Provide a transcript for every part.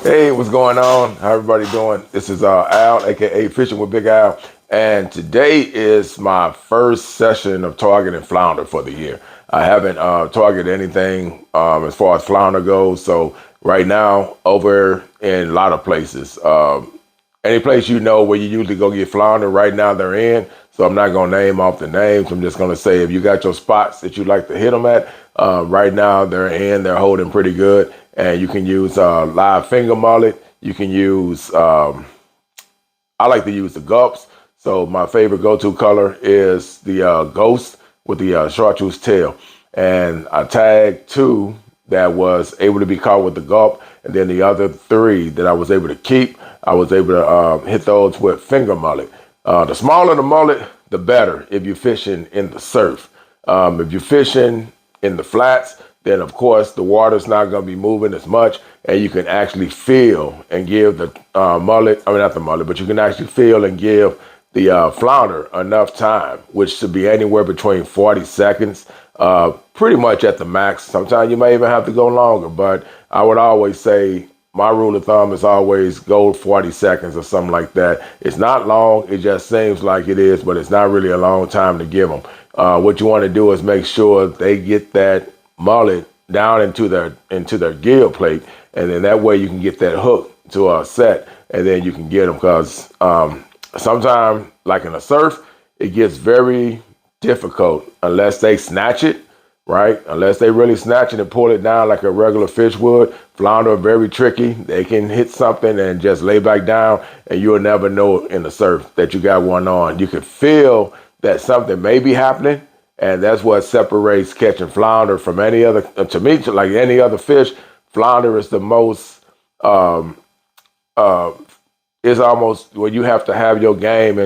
Hey, what's going on? How everybody doing? This is Al, aka Fishing with Big Al, and today is my first session of targeting flounder for the year. I haven't targeted anything as far as flounder goes, so right now over in a lot of places. Any place you know where you usually go get flounder, right now they're in. So I'm not gonna name off the names. I'm just gonna say if you got your spots that you like to hit them at, right now they're in. They're holding pretty good, and you can use live finger mullet. You can use. I like to use the gulps. So my favorite go-to color is the ghost with the chartreuse tail, and I tagged two that was able to be caught with the gulp, and then the other three that I was able to keep, I was able to hit those with finger mullet. The smaller the mullet, the better if you're fishing in the surf. If you're fishing in the flats, then of course the water's not going to be moving as much, and you can actually feel and give the mullet, I mean not the mullet, but you can actually feel and give the flounder enough time, which should be anywhere between 40 seconds, pretty much at the max. Sometimes you may even have to go longer, but I would always say my rule of thumb is always go 40 seconds or something like that. It's not long. It just seems like it is, but it's not really a long time to give them. What you want to do is make sure they get that mullet down into their gill plate, and then that way you can get that hook to a set, and then you can get them. Because sometimes, like in a surf, it gets very difficult unless they snatch it, right? Unless they really snatch it and pull it down like a regular fish would. Flounder are very tricky. They can hit something and just lay back down, and you'll never know in the surf that you got one on. You can feel that something may be happening, and that's what separates catching flounder from any other. To me, like any other fish, flounder is the most. Uh, it's almost where you have to have your game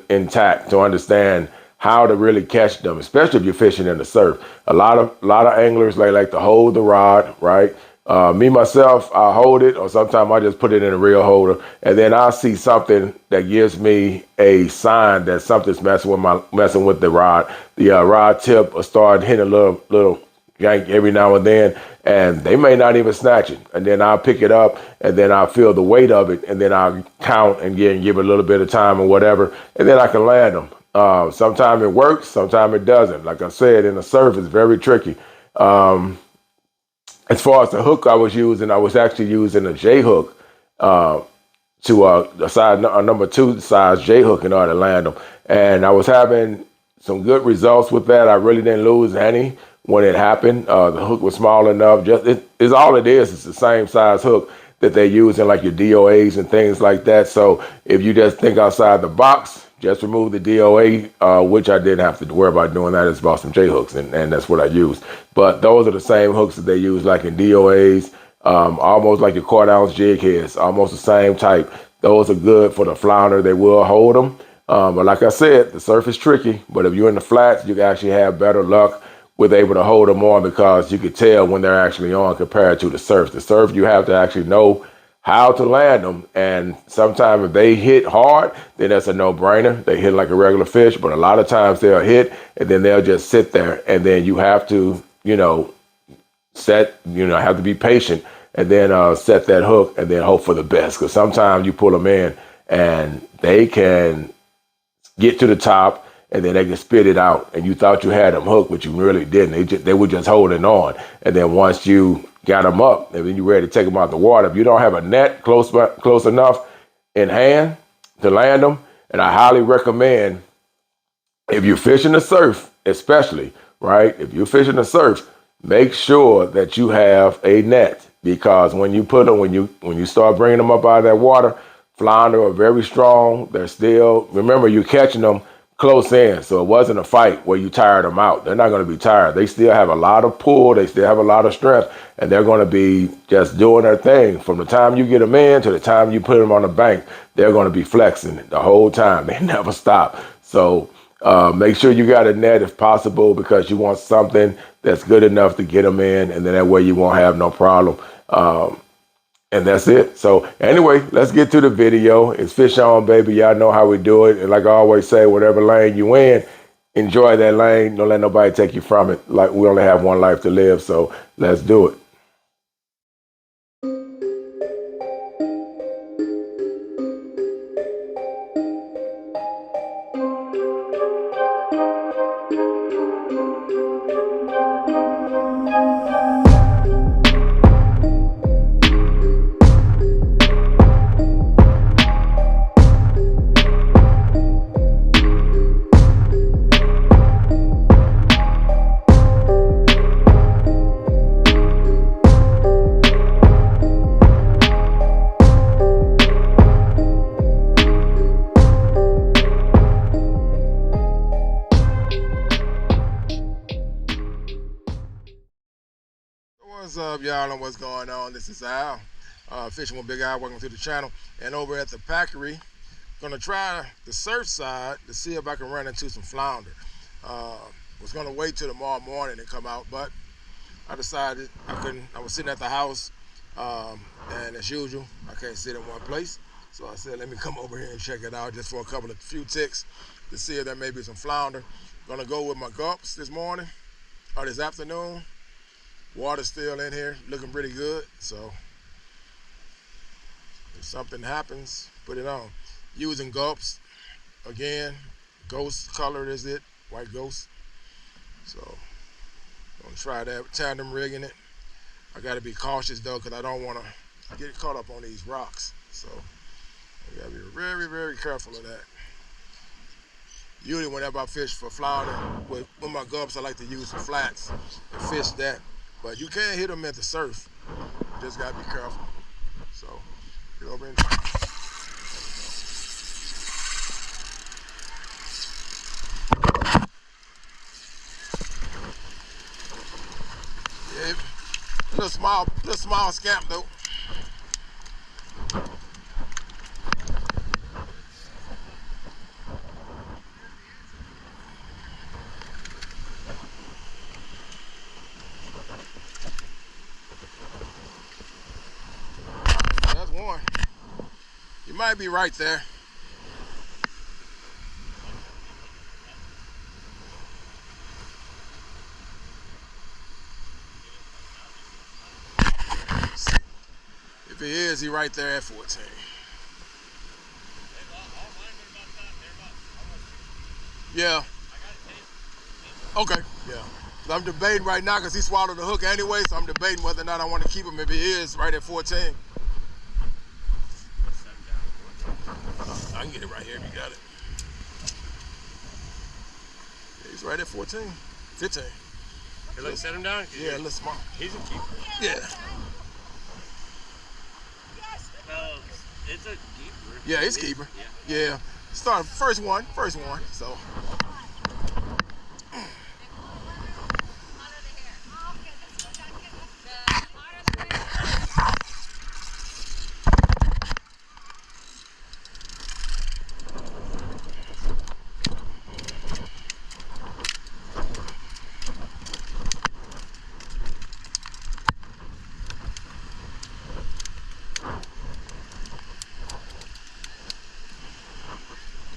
intact to understand how to really catch them, especially if you're fishing in the surf. A lot of anglers they like to hold the rod, right? Me myself, I hold it, or sometimes I just put it in a reel holder, and then I see something that gives me a sign that something's messing with the rod. The rod tip will start hitting a little yank every now and then, and they may not even snatch it. And then I'll pick it up, and then I'll feel the weight of it, and then I'll count and give it a little bit of time or whatever, and then I can land them. Sometimes it works, sometimes it doesn't. Like I said, in the surf, it's very tricky. Um, as far as the hook I was actually using a J hook to a number two size J hook in order to land them, and I was having some good results with that. I really didn't lose any when it happened. The hook was small enough. Just it's all it is. It's the same size hook that they use in like your DOAs and things like that. So if you just think outside the box, just remove the DOA, which I didn't have to worry about doing that. It's about some J hooks, and that's what I used. But those are the same hooks that they use like in DOAs, almost like your quarter ounce jig heads, almost the same type. Those are good for the flounder. They will hold them. But like I said, the surf is tricky. But if you're in the flats, you can actually have better luck with able to hold them on because you could tell when they're actually on compared to the surf. The surf, you have to actually know how to land them. And sometimes if they hit hard, then that's a no-brainer. They hit like a regular fish, but a lot of times they'll hit and then they'll just sit there. And then you have to, have to be patient and then set that hook and then hope for the best. Because sometimes you pull them in and they can get to the top and then they can spit it out, and you thought you had them hooked, but you really didn't. They were just holding on. And then once you got them up, and then you're ready to take them out the water, if you don't have a net close enough in hand to land them, and I highly recommend if you're fishing the surf, especially, right? If you're fishing the surf, make sure that you have a net because when you put them, when you start bringing them up out of that water, flounder are very strong. They're still, remember, you're catching them close in. So it wasn't a fight where you tired them out. They're not going to be tired. They still have a lot of pull. They still have a lot of strength, and they're going to be just doing their thing. From the time you get them in to the time you put them on the bank, they're going to be flexing the whole time. They never stop. So make sure you got a net if possible because you want something that's good enough to get them in, and then that way you won't have no problem. And that's it. So anyway, let's get to the video. It's fish on, baby. Y'all know how we do it. And like I always say, whatever lane you in, enjoy that lane. Don't let nobody take you from it. Like we only have one life to live. So let's do it. up, y'all, and what's going on? This is Al, fishing with Big Al. Welcome to the channel. And over at the Packery, gonna try the surf side to see if I can run into some flounder. Was gonna wait till tomorrow morning and come out, but I decided I couldn't. I was sitting at the house, and as usual, I can't sit in one place. So I said, let me come over here and check it out just for a few ticks to see if there may be some flounder. Gonna go with my gulps this morning or this afternoon. Water's still in here, looking pretty good. So if something happens, put it on. Using gulps again. Ghost color is it, white ghost. So I'm gonna try that. Tandem rigging it. I gotta be cautious though, because I don't want to get caught up on these rocks. So I gotta be very, very careful of that. Usually whenever I fish for flounder with my gulps, I like to use some flats and fish that. But you can't hit them at the surf. You just gotta be careful. So get over and try. Yeah, little small scamp though. That's one. You might be right there. If he is, he right there at 14. Yeah. Okay. Yeah. I'm debating right now because he swallowed the hook anyway, so I'm debating whether or not I want to keep him if he is right at 14. I can get it right here if you got it. Yeah, he's right at 14. 15. Hey, let's set him down? Yeah, a little small. He's a keeper. Yeah. It's a keeper. Yeah, it's keeper. Yeah. Start first one. So.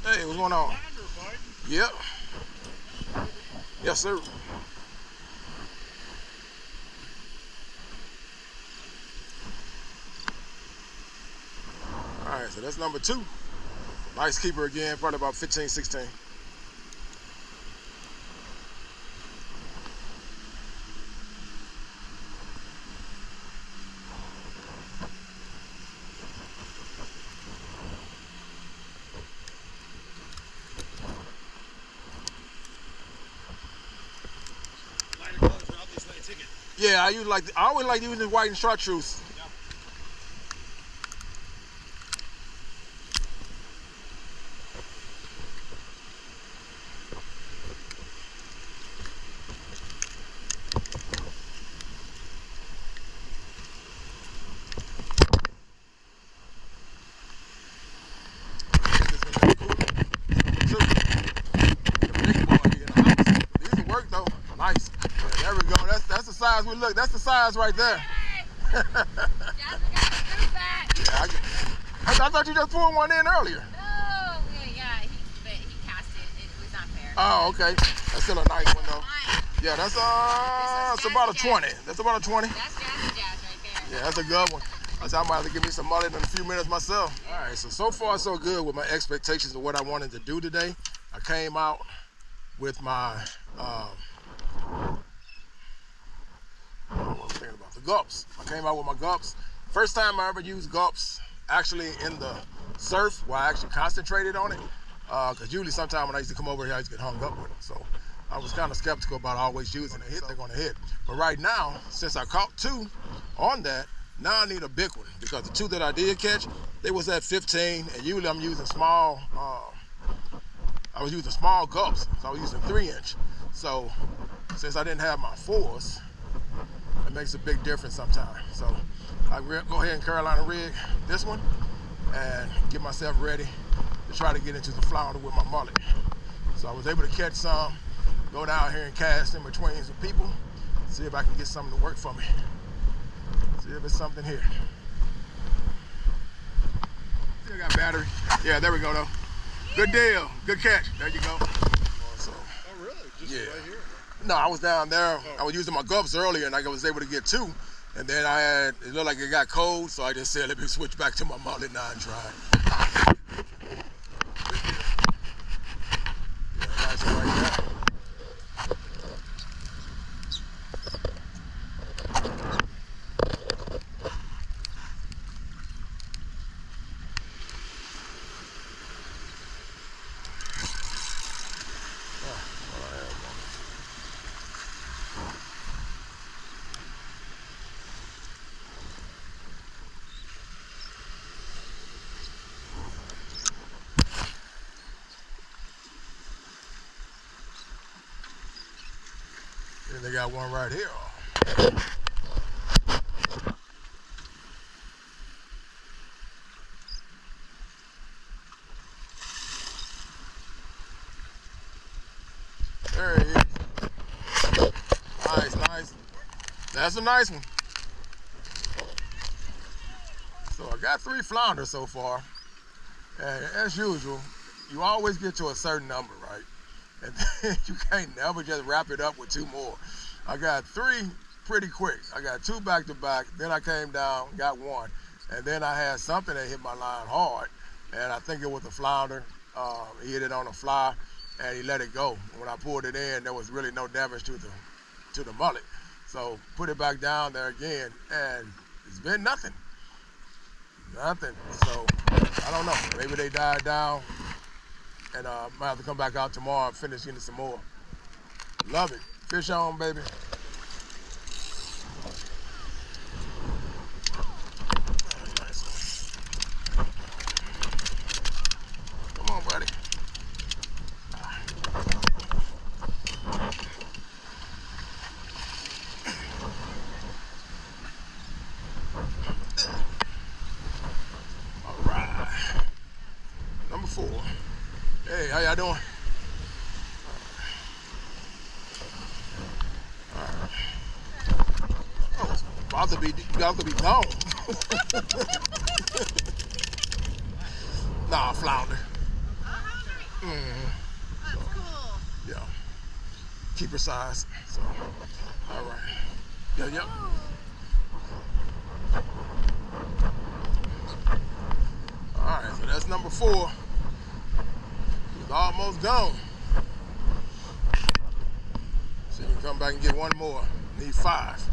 Hey, what's going on? Yep. Yes, sir. All right, so that's number 2. Nice keeper again, probably about 15, 16. Yeah, I always like using white and chartreuse. These will work though. Nice. Yeah, there we go. That's the size we look. That's the size right there. Yeah, I thought you just pulled one in earlier. No, yeah, but he cast it. It was not fair. Oh, okay. That's still a nice one though. Yeah, that's it's about a 20. That's about a 20. That's jazzy jazz right there. Yeah, that's a good one. I might have to give me some mullet in a few minutes myself. All right, so far so good with my expectations of what I wanted to do today. I came out with my what was I thinking about? The gulps. I came out with my gulps. First time I ever used gulps actually in the surf where I actually concentrated on it. Because usually sometime when I used to come over here, I used to get hung up with it. So I was kind of skeptical about always using a hit. They're going to hit. But right now, since I caught 2 on that, now I need a big one because the 2 that I did catch, they was at 15, and usually I'm using small. I was using small gulps, so I was using 3-inch. So since I didn't have my 4s, It makes a big difference sometimes. So I go ahead and Carolina rig this one and get myself ready to try to get into the flounder with my mullet. So I was able to catch some, go down here and cast in between some people, see if I can get something to work for me. See if it's something here. Still got battery. Yeah, there we go though. Good deal, good catch. There you go. So, Oh really? Just right here? no, I was down there. I was using my gloves earlier and I was able to get two. And then it looked like it got cold, so I just said, let me switch back to my mullet now and try. Yeah, nice one right there. And they got one right here. There he is. Nice, nice. That's a nice one. So I got 3 flounders so far. And as usual, you always get to a certain number, right? And then you can't never just wrap it up with 2 more. I got 3 pretty quick. I got 2 back to back. Then I came down, got 1. And then I had something that hit my line hard. And I think it was a flounder. He hit it on a fly and he let it go. When I pulled it in, there was really no damage to the mullet. So put it back down there again and it's been nothing. Nothing. So I don't know. Maybe they died down. And I might have to come back out tomorrow and finish getting some more. Love it. Fish on, baby. Come on, buddy. All right. Number 4. Hey, how y'all doing? Oh, it's about to be gone. Nah, flounder. That's cool. Yeah. Keeper size. So, all right. Yep. All right, so that's number 4. It's almost gone. So you can come back and get 1 more. Need 5.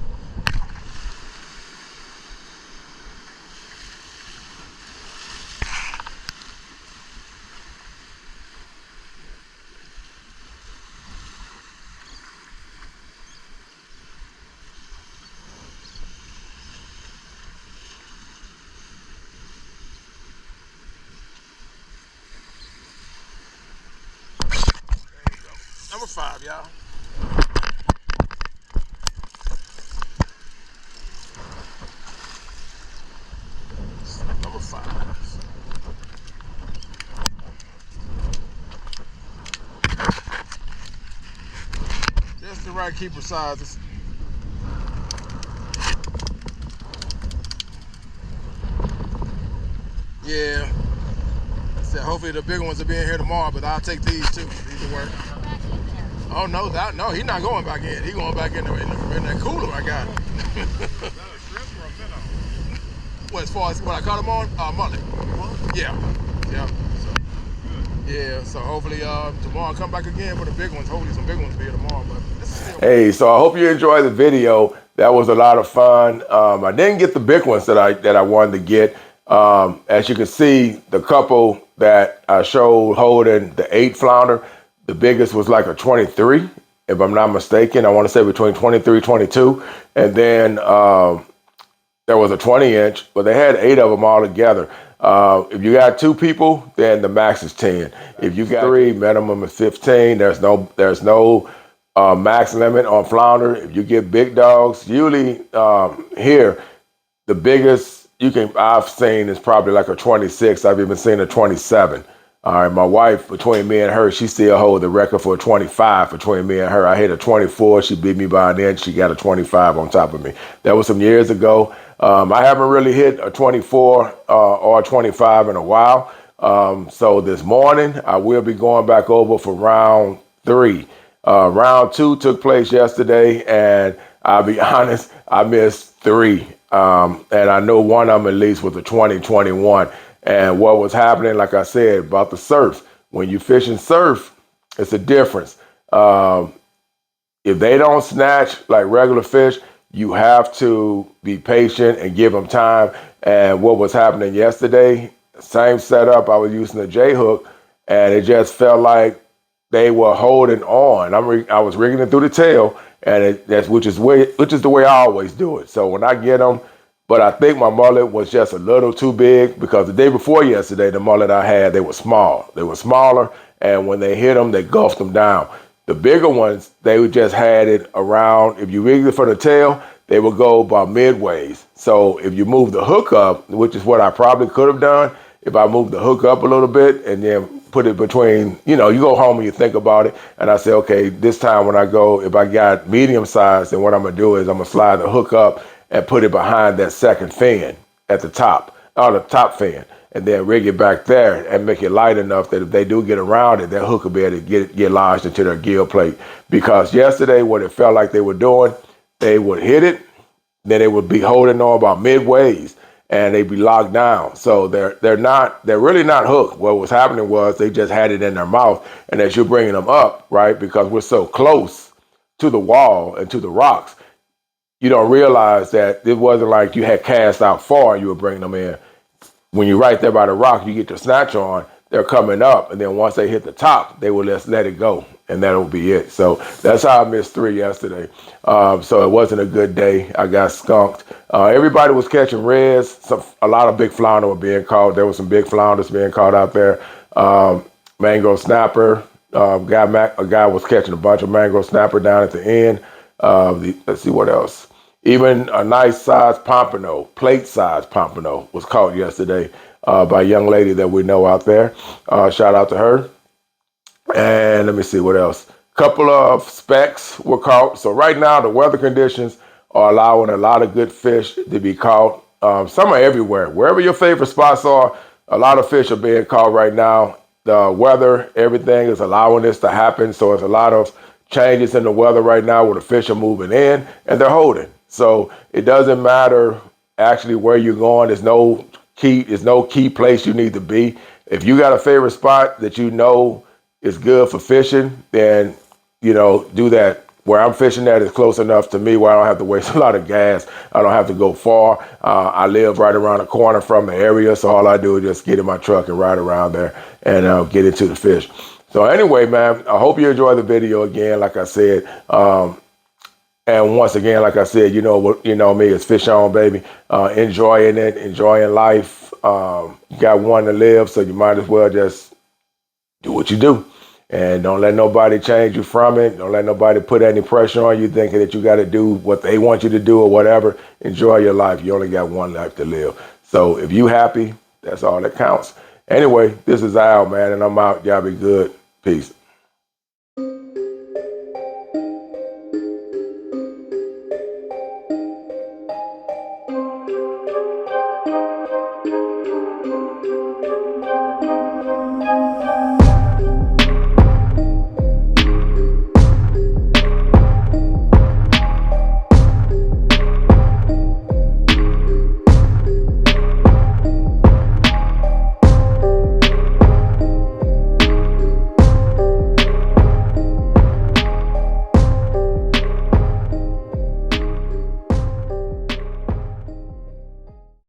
Number 5, y'all. Number 5. Just the right keeper sizes. Yeah. I said hopefully the bigger ones will be in here tomorrow, but I'll take these too. These will work. Oh no, no, he's not going back in. He's going back in that cooler I got. Is that a shrimp or a minnow? What, as far as what I caught him on? Mullet. Yeah. Yeah, so hopefully tomorrow I'll come back again for the big ones. Hopefully some big ones will be here tomorrow. But this is still Hey, so I hope you enjoyed the video. That was a lot of fun. I didn't get the big ones that I wanted to get. As you can see, the couple that I showed holding the 8 flounder, the biggest was like a 23, if I'm not mistaken. I want to say between 23, 22. And then there was a 20-inch, but they had 8 of them all together. If you got 2 people, then the max is 10. If you got 3, minimum is 15. There's no max limit on flounder. If you get big dogs, usually here, the biggest I've seen is probably like a 26. I've even seen a 27. All right, my wife, between me and her, she still holds the record for a 25 between me and her. I hit a 24. She beat me by an inch. She got a 25 on top of me. That was some years ago. I haven't really hit a 24 or a 25 in a while. So this morning, I will be going back over for round 3. Round 2 took place yesterday, and I'll be honest, I missed 3. And I know one of them at least was a 2021. And what was happening, like I said, about the surf, when you fish and surf, it's a difference. If they don't snatch like regular fish, you have to be patient and give them time. And what was happening yesterday, same setup, I was using a J hook, and it just felt like they were holding on. I was rigging it through the tail, and which is the way I always do it. So when I get them, but I think my mullet was just a little too big, because the day before yesterday, the mullet I had, they were small. They were smaller, and when they hit them, they gulped them down. The bigger ones, they just had it around, if you rigged it for the tail, they would go about midways. So if you move the hook up, which is what I probably could have done, if I moved the hook up a little bit and then put it between, you go home and you think about it. And I say, okay, this time when I go, if I got medium size, then what I'm going to do is I'm going to slide the hook up and put it behind that second fin at the top, or the top fin, and then rig it back there and make it light enough that if they do get around it, that hook will be able to get lodged into their gill plate. Because yesterday, what it felt like they were doing, they would hit it, then they would be holding on about midways, and they'd be locked down. So they're really not hooked. What was happening was they just had it in their mouth, and as you're bringing them up, right, because we're so close to the wall and to the rocks, you don't realize that it wasn't like you had cast out far and you were bringing them in. When you're right there by the rock, you get your snatch on, they're coming up, and then once they hit the top, they will just let it go, and that'll be it. So that's how I missed 3 yesterday. So it wasn't a good day. I got skunked. Everybody was catching reds. A lot of big flounder were being caught. There were some big flounders being caught out there. Mango snapper. A guy was catching a bunch of mango snapper down at the end. Let's see what else. Even a nice size pompano, plate size pompano, was caught yesterday by a young lady that we know out there. Shout out to her. And let me see what else. Couple of specks were caught. So right now the weather conditions are allowing a lot of good fish to be caught. Some are everywhere. Wherever your favorite spots are, a lot of fish are being caught right now. The weather, everything is allowing this to happen. So it's a lot of changes in the weather right now where the fish are moving in and they're holding. So it doesn't matter actually where you're going. There's no key place you need to be. If you got a favorite spot that you know is good for fishing, then, do that. Where I'm fishing at is close enough to me where I don't have to waste a lot of gas. I don't have to go far. I live right around the corner from the area, so all I do is just get in my truck and ride around there and get into the fish. So anyway, man, I hope you enjoy the video again, like I said. And once again, like I said, you know me, it's fish on, baby. Enjoying it, enjoying life. You got one to live, so you might as well just do what you do. And don't let nobody change you from it. Don't let nobody put any pressure on you thinking that you got to do what they want you to do or whatever. Enjoy your life. You only got one life to live. So if you happy, that's all that counts. Anyway, this is Al, man, and I'm out. Y'all be good. Peace.